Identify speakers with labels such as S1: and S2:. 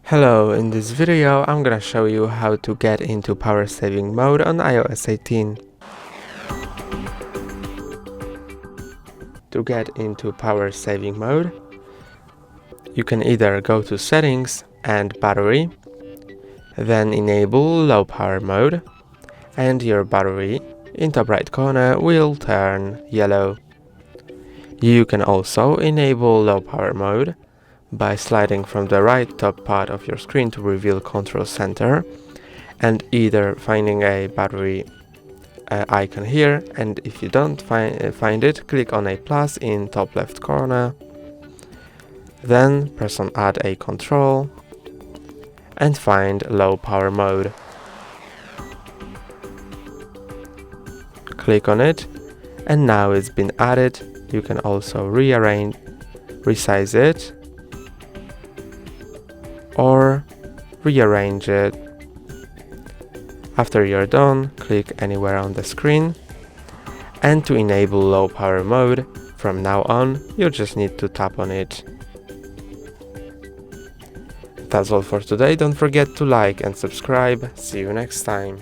S1: Hello, in this video I'm gonna show you how to get into power saving mode on iOS 18. To get into power saving mode, you can either go to settings and battery, then enable low power mode, and your battery in top right corner will turn yellow. You can also enable low power mode by sliding from the right top part of your screen to reveal control center and either finding a battery icon here, and if you don't find it, click on a plus in top left corner, then press on add a control and find low power mode. Click on it and now it's been added. You can also resize it or rearrange it. After you're done, click anywhere on the screen, and to enable low power mode, from now on, you just need to tap on it. That's all for today. Don't forget to like and subscribe. See you next time.